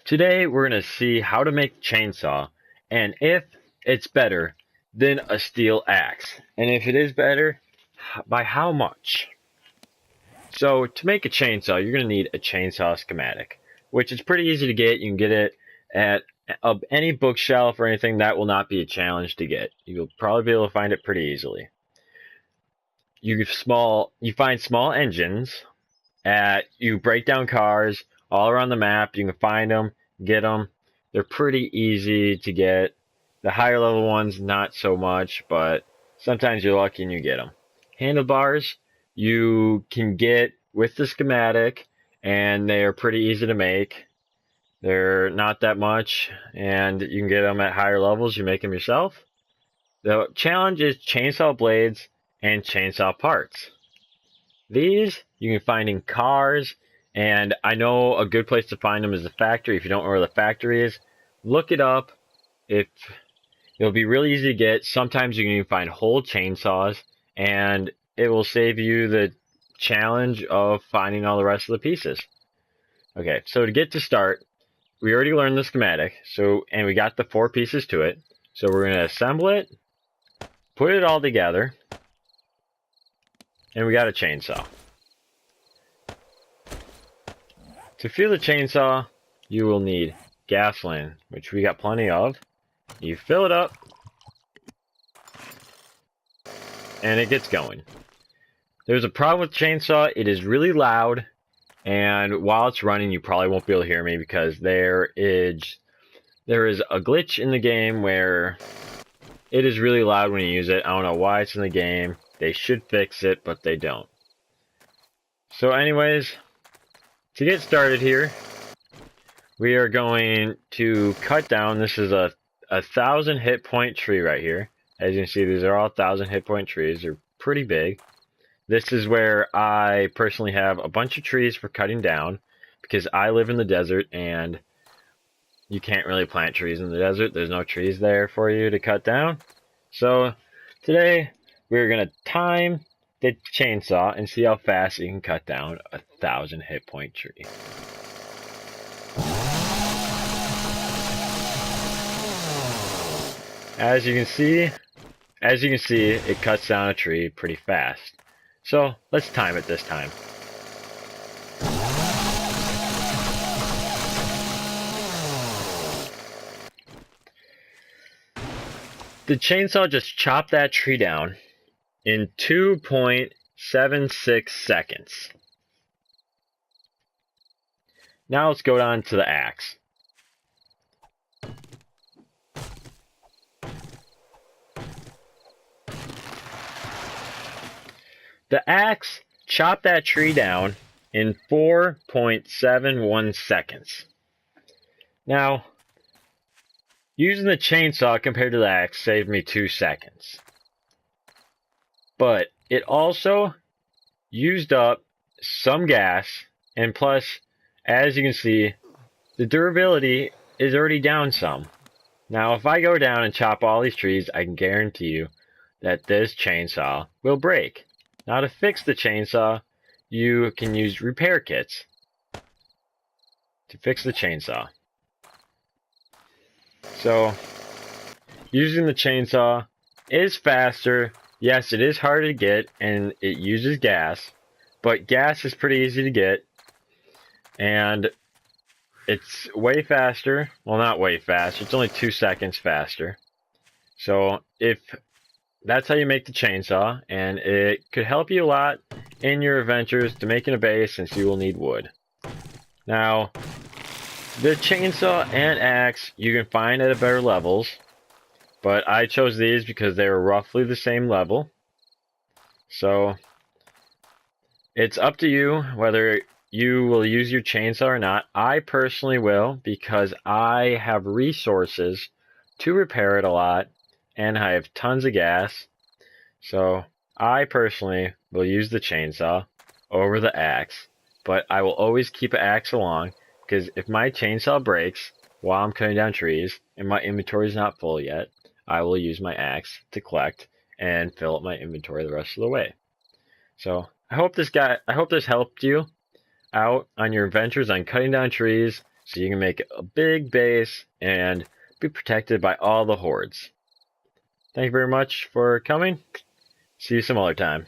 Today we're going to see how to make a chainsaw and if it's better than a steel axe. And if it is better, by how much? So to make a chainsaw, you're going to need a chainsaw schematic, which is pretty easy to get. You can get it at any bookshelf or anything. That will not be a challenge to get. You'll probably be able to find it pretty easily. You find small engines you break down cars all around the map. You can find them, get them. They're pretty easy to get. The higher level ones, not so much, but sometimes you're lucky and you get them. Handlebars, you can get with the schematic, and they are pretty easy to make. They're not that much, and you can get them at higher levels. You make them yourself. The challenge is chainsaw blades and chainsaw parts. These you can find in cars, and I know a good place to find them is the factory. If you don't know where the factory is, look it up. It'll be really easy to get. Sometimes you can even find whole chainsaws, and it will save you the challenge of finding all the rest of the pieces. Okay, so to get to start, we already learned the schematic, and we got the 4 pieces to it. So we're going to assemble it, put it all together, and we got a chainsaw. To fuel the chainsaw, you will need gasoline, which we got plenty of. You fill it up, and it gets going. There's a problem with the chainsaw. It is really loud, and while it's running, you probably won't be able to hear me because there is a glitch in the game where it is really loud when you use it. I don't know why it's in the game. They should fix it, but they don't. So anyways, to get started here, we are going to cut down. This is a 1,000 hit point tree right here. As you can see, these are all 1,000 hit point trees. They're pretty big. This is where I personally have a bunch of trees for cutting down because I live in the desert and you can't really plant trees in the desert. There's no trees there for you to cut down. So today we're going to time the chainsaw and see how fast you can cut down a 1,000 hit point tree. As you can see, it cuts down a tree pretty fast. So let's time it this time. The chainsaw just chopped that tree down in 2.76 seconds. Now let's go on to the axe. The axe chopped that tree down in 4.71 seconds. Now, using the chainsaw compared to the axe saved me 2 seconds. But it also used up some gas, and plus, as you can see, the durability is already down some. Now, if I go down and chop all these trees, I can guarantee you that this chainsaw will break. Now, to fix the chainsaw, you can use repair kits to fix the chainsaw. So, using the chainsaw is faster. Yes, it is harder to get, and it uses gas, but gas is pretty easy to get, and it's way faster. Well, not way faster. It's only 2 seconds faster. So, if that's how you make the chainsaw, and it could help you a lot in your adventures to making a base since you will need wood. Now, the chainsaw and axe you can find at better levels, but I chose these because they were roughly the same level. So, it's up to you whether you will use your chainsaw or not. I personally will because I have resources to repair it a lot. And I have tons of gas, so I personally will use the chainsaw over the axe, but I will always keep an axe along, because if my chainsaw breaks while I'm cutting down trees and my inventory is not full yet, I will use my axe to collect and fill up my inventory the rest of the way. So I hope this helped you out on your adventures on cutting down trees so you can make a big base and be protected by all the hordes. Thank you very much for coming. See you some other time.